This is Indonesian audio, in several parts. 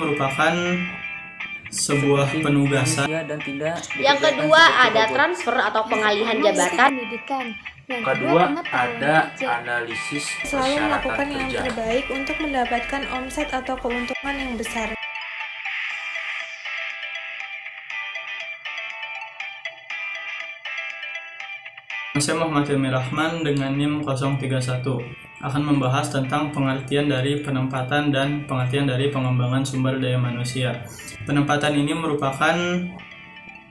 merupakan sebuah penugasan. Yang kedua ada transfer atau pengalihan jabatan. Yang kedua ada analisis selalu melakukan persyaratan yang kerja. terbaik untuk mendapatkan omset atau keuntungan yang besar. Saya Muhammad Hilmi Rahman dengan NIM 031 akan membahas tentang pengertian dari penempatan dan pengertian dari pengembangan sumber daya manusia. Penempatan ini merupakan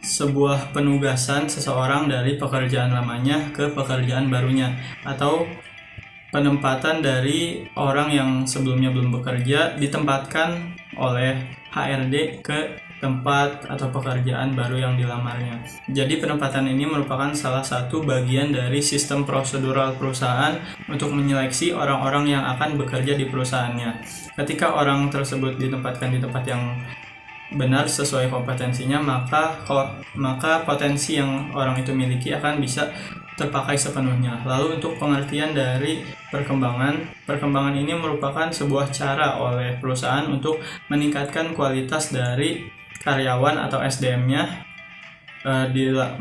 sebuah penugasan seseorang dari pekerjaan lamanya ke pekerjaan barunya, atau penempatan dari orang yang sebelumnya belum bekerja ditempatkan oleh HRD ke tempat atau pekerjaan baru yang dilamarnya. Jadi penempatan ini merupakan salah satu bagian dari sistem prosedural perusahaan untuk menyeleksi orang-orang yang akan bekerja di perusahaannya. Ketika orang tersebut ditempatkan di tempat yang benar sesuai kompetensinya, maka potensi yang orang itu miliki akan bisa terpakai sepenuhnya. Lalu untuk pengertian dari perkembangan ini merupakan sebuah cara oleh perusahaan untuk meningkatkan kualitas dari karyawan atau SDM-nya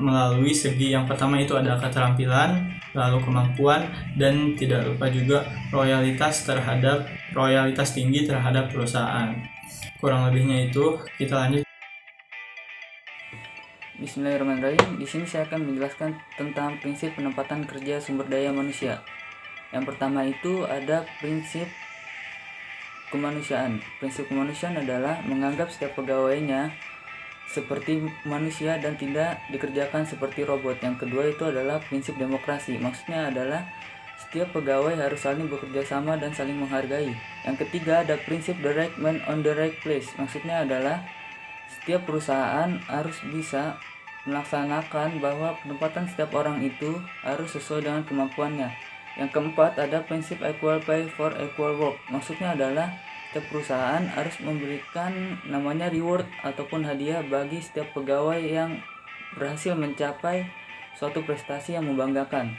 melalui segi yang pertama itu ada keterampilan, lalu kemampuan, dan tidak lupa juga royalitas tinggi terhadap perusahaan. Kurang lebihnya itu, kita lanjut. Bismillahirrahmanirrahim. Di sini saya akan menjelaskan tentang prinsip penempatan kerja sumber daya manusia. Yang pertama itu ada prinsip kemanusiaan. Prinsip kemanusiaan adalah menganggap setiap pegawainya seperti manusia dan tidak dikerjakan seperti robot. Yang kedua itu adalah prinsip demokrasi. Maksudnya adalah setiap pegawai harus saling bekerja sama dan saling menghargai. Yang ketiga ada prinsip the right man on the right place. Maksudnya adalah setiap perusahaan harus bisa melaksanakan bahwa penempatan setiap orang itu harus sesuai dengan kemampuannya. Yang keempat ada prinsip equal pay for equal work. Maksudnya adalah setiap perusahaan harus memberikan namanya reward ataupun hadiah bagi setiap pegawai yang berhasil mencapai suatu prestasi yang membanggakan.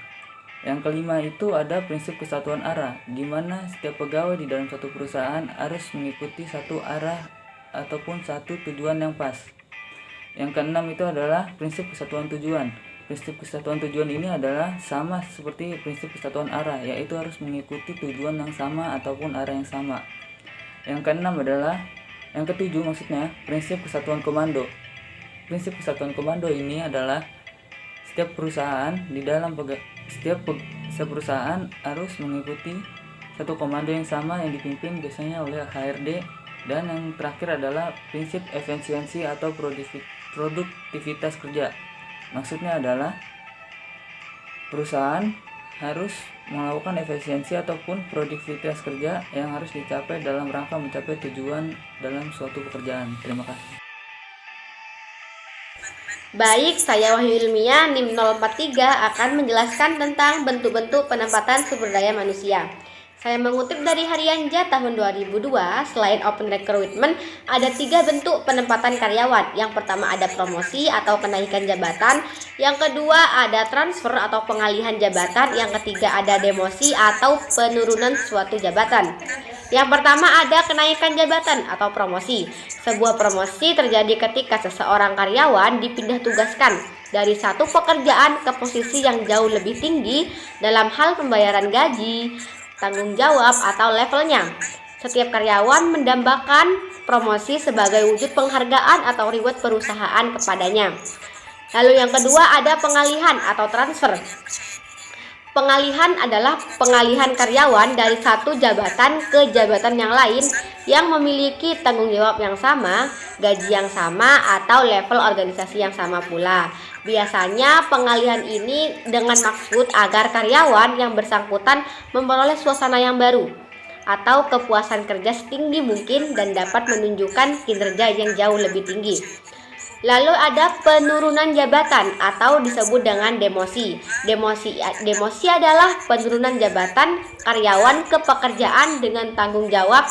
Yang kelima itu ada prinsip kesatuan arah, di mana setiap pegawai di dalam satu perusahaan harus mengikuti satu arah ataupun satu tujuan yang pas. Yang keenam itu adalah prinsip kesatuan tujuan. Prinsip kesatuan tujuan ini adalah sama seperti prinsip kesatuan arah, yaitu harus mengikuti tujuan yang sama ataupun arah yang sama. Yang ketujuh maksudnya prinsip kesatuan komando. Prinsip kesatuan komando ini adalah setiap perusahaan setiap perusahaan harus mengikuti satu komando yang sama yang dipimpin biasanya oleh HRD. Dan yang terakhir adalah prinsip efisiensi atau produktivitas kerja. Maksudnya adalah perusahaan harus melakukan efisiensi ataupun produktivitas kerja yang harus dicapai dalam rangka mencapai tujuan dalam suatu pekerjaan. Terima kasih. Baik, saya Wahyu Ilmiah NIM 043 akan menjelaskan tentang bentuk-bentuk penempatan sumber daya manusia. Saya mengutip dari Harian Ja tahun 2002, selain open recruitment, ada 3 bentuk penempatan karyawan. Yang pertama ada promosi atau kenaikan jabatan, yang kedua ada transfer atau pengalihan jabatan, yang ketiga ada demosi atau penurunan suatu jabatan. Yang pertama ada kenaikan jabatan atau promosi. Sebuah promosi terjadi ketika seseorang karyawan dipindah tugaskan dari satu pekerjaan ke posisi yang jauh lebih tinggi dalam hal pembayaran gaji, tanggung jawab atau levelnya. Setiap karyawan mendambakan promosi sebagai wujud penghargaan atau reward perusahaan kepadanya. Lalu yang kedua ada pengalihan atau transfer. Pengalihan adalah pengalihan karyawan dari satu jabatan ke jabatan yang lain yang memiliki tanggung jawab yang sama, gaji yang sama, atau level organisasi yang sama pula. Biasanya pengalihan ini dengan maksud agar karyawan yang bersangkutan memperoleh suasana yang baru atau kepuasan kerja setinggi mungkin dan dapat menunjukkan kinerja yang jauh lebih tinggi. Lalu ada penurunan jabatan atau disebut dengan demosi. Demosi adalah penurunan jabatan karyawan ke pekerjaan dengan tanggung jawab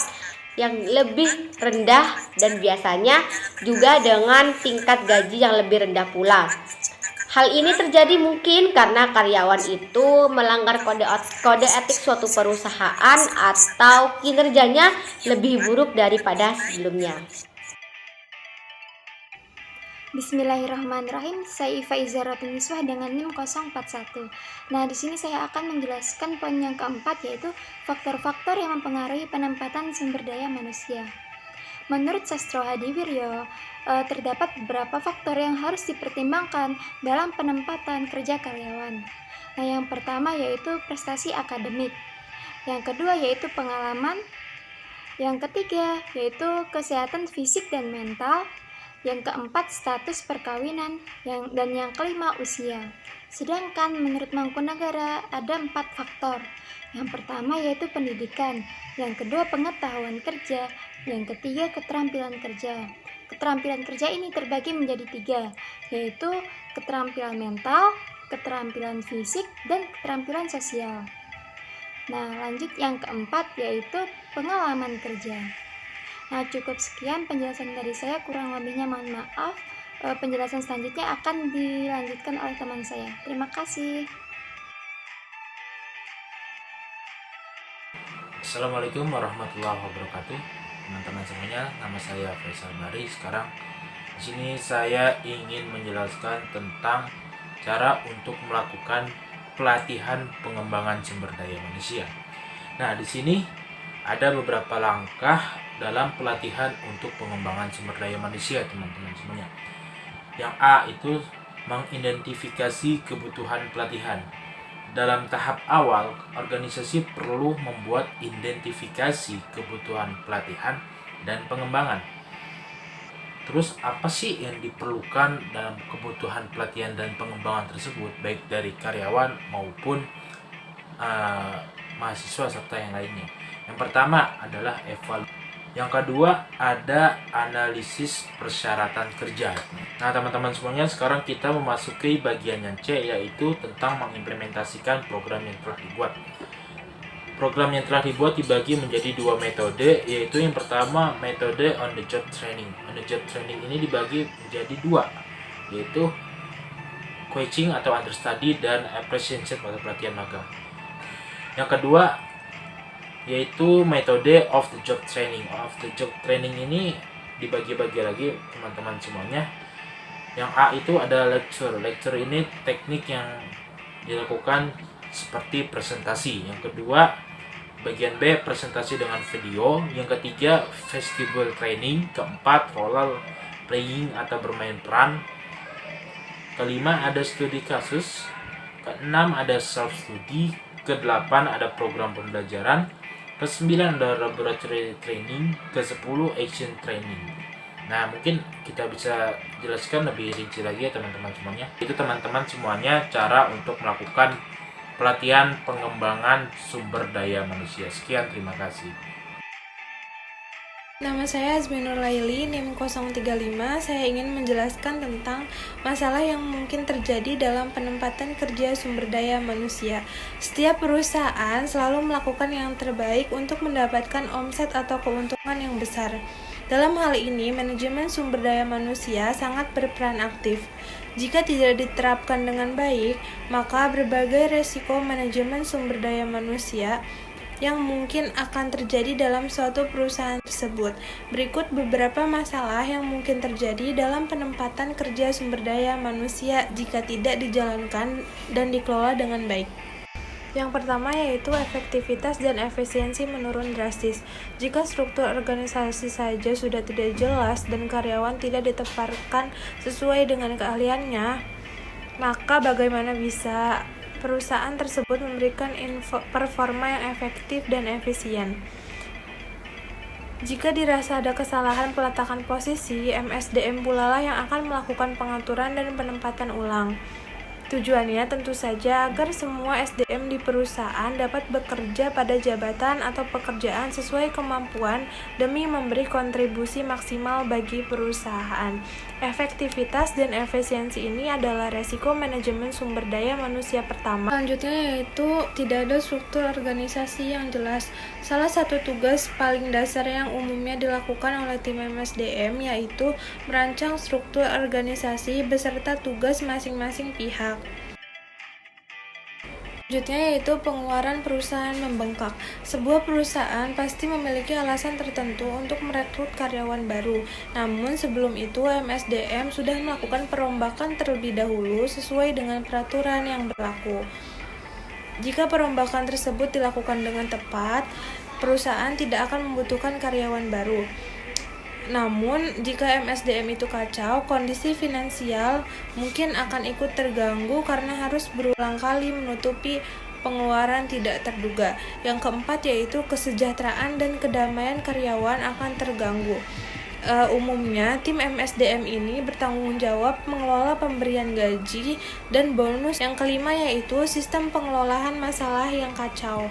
yang lebih rendah dan biasanya juga dengan tingkat gaji yang lebih rendah pula. Hal ini terjadi mungkin karena karyawan itu melanggar kode etik suatu perusahaan atau kinerjanya lebih buruk daripada sebelumnya. Bismillahirrahmanirrahim. Saya Iva Izaratul Niswah dengan NIM 041. Nah, di sini saya akan menjelaskan poin yang keempat, yaitu faktor-faktor yang mempengaruhi penempatan sumber daya manusia. Menurut Sastro Hadiwiryo, terdapat beberapa faktor yang harus dipertimbangkan dalam penempatan kerja karyawan. Nah, yang pertama yaitu prestasi akademik. Yang kedua yaitu pengalaman. Yang ketiga yaitu kesehatan fisik dan mental. Yang keempat, status perkawinan, dan yang kelima, usia. Sedangkan menurut Mangkunagara ada 4 faktor. Yang pertama yaitu pendidikan, yang kedua pengetahuan kerja, yang ketiga keterampilan kerja. Keterampilan kerja ini terbagi menjadi 3, yaitu keterampilan mental, keterampilan fisik, dan keterampilan sosial. Nah, lanjut yang keempat yaitu pengalaman kerja. Nah, cukup sekian penjelasan dari saya, kurang lebihnya mohon maaf. Penjelasan selanjutnya akan dilanjutkan oleh teman saya. Terima kasih. Assalamualaikum warahmatullahi wabarakatuh. Teman-teman semuanya, nama saya Faisal Bari. Sekarang di sini saya ingin menjelaskan tentang cara untuk melakukan pelatihan pengembangan sumber daya manusia. Nah, di sini ada beberapa langkah dalam pelatihan untuk pengembangan sumber daya manusia, teman-teman semuanya. Yang A itu mengidentifikasi kebutuhan pelatihan. Dalam tahap awal, organisasi perlu membuat identifikasi kebutuhan pelatihan dan pengembangan. Terus apa sih yang diperlukan dalam kebutuhan pelatihan dan pengembangan tersebut, baik dari karyawan maupun mahasiswa serta yang lainnya. Yang pertama adalah evaluasi. Yang kedua ada analisis persyaratan kerja. Nah, teman-teman semuanya, sekarang kita memasuki bagian yang C, yaitu tentang mengimplementasikan program yang telah dibuat. Program yang telah dibuat dibagi menjadi 2 metode, yaitu yang pertama metode on the job training. On the job training ini dibagi menjadi 2, yaitu coaching atau understudy dan apprenticeship atau pelatihan magang. Yang kedua yaitu metode off the job training. Off the job training ini dibagi-bagi lagi, teman-teman semuanya. Yang A itu ada lecture. Lecture ini teknik yang dilakukan seperti presentasi. Yang kedua, bagian B, presentasi dengan video. Yang ketiga, vestibular training. Keempat, role playing atau bermain peran. Kelima, ada studi kasus. Keenam, ada self study. Kedelapan, ada program pembelajaran. Ke-9 ada laboratory training, ke-10 action training. Nah, mungkin kita bisa jelaskan lebih rinci lagi ya teman-teman semuanya. Itu teman-teman semuanya cara untuk melakukan pelatihan pengembangan sumber daya manusia. Sekian, terima kasih. Nama saya Azminur Laili, NIM 035. Saya ingin menjelaskan tentang masalah yang mungkin terjadi dalam penempatan kerja sumber daya manusia. Setiap perusahaan selalu melakukan yang terbaik untuk mendapatkan omset atau keuntungan yang besar. Dalam hal ini, manajemen sumber daya manusia sangat berperan aktif. Jika tidak diterapkan dengan baik, maka berbagai resiko manajemen sumber daya manusia yang mungkin akan terjadi dalam suatu perusahaan tersebut. Berikut beberapa masalah yang mungkin terjadi dalam penempatan kerja sumber daya manusia jika tidak dijalankan dan dikelola dengan baik. Yang pertama yaitu efektivitas dan efisiensi menurun drastis. Jika struktur organisasi saja sudah tidak jelas dan karyawan tidak ditempatkan sesuai dengan keahliannya, maka bagaimana bisa perusahaan tersebut memberikan performa yang efektif dan efisien? Jika dirasa ada kesalahan peletakan posisi, MSDM pula lah yang akan melakukan pengaturan dan penempatan ulang. Tujuannya tentu saja agar semua SDM di perusahaan dapat bekerja pada jabatan atau pekerjaan sesuai kemampuan demi memberi kontribusi maksimal bagi perusahaan. Efektivitas dan efisiensi ini adalah resiko manajemen sumber daya manusia pertama. Selanjutnya yaitu tidak ada struktur organisasi yang jelas. Salah satu tugas paling dasar yang umumnya dilakukan oleh tim MSDM yaitu merancang struktur organisasi beserta tugas masing-masing pihak. Selanjutnya yaitu pengeluaran perusahaan membengkak. Sebuah perusahaan pasti memiliki alasan tertentu untuk merekrut karyawan baru. Namun sebelum itu MSDM sudah melakukan perombakan terlebih dahulu sesuai dengan peraturan yang berlaku. Jika perombakan tersebut dilakukan dengan tepat, perusahaan tidak akan membutuhkan karyawan baru. Namun, jika MSDM itu kacau, kondisi finansial mungkin akan ikut terganggu karena harus berulang kali menutupi pengeluaran tidak terduga. Yang keempat yaitu kesejahteraan dan kedamaian karyawan akan terganggu. Umumnya, tim MSDM ini bertanggung jawab mengelola pemberian gaji dan bonus. Yang kelima yaitu sistem pengelolaan masalah yang kacau.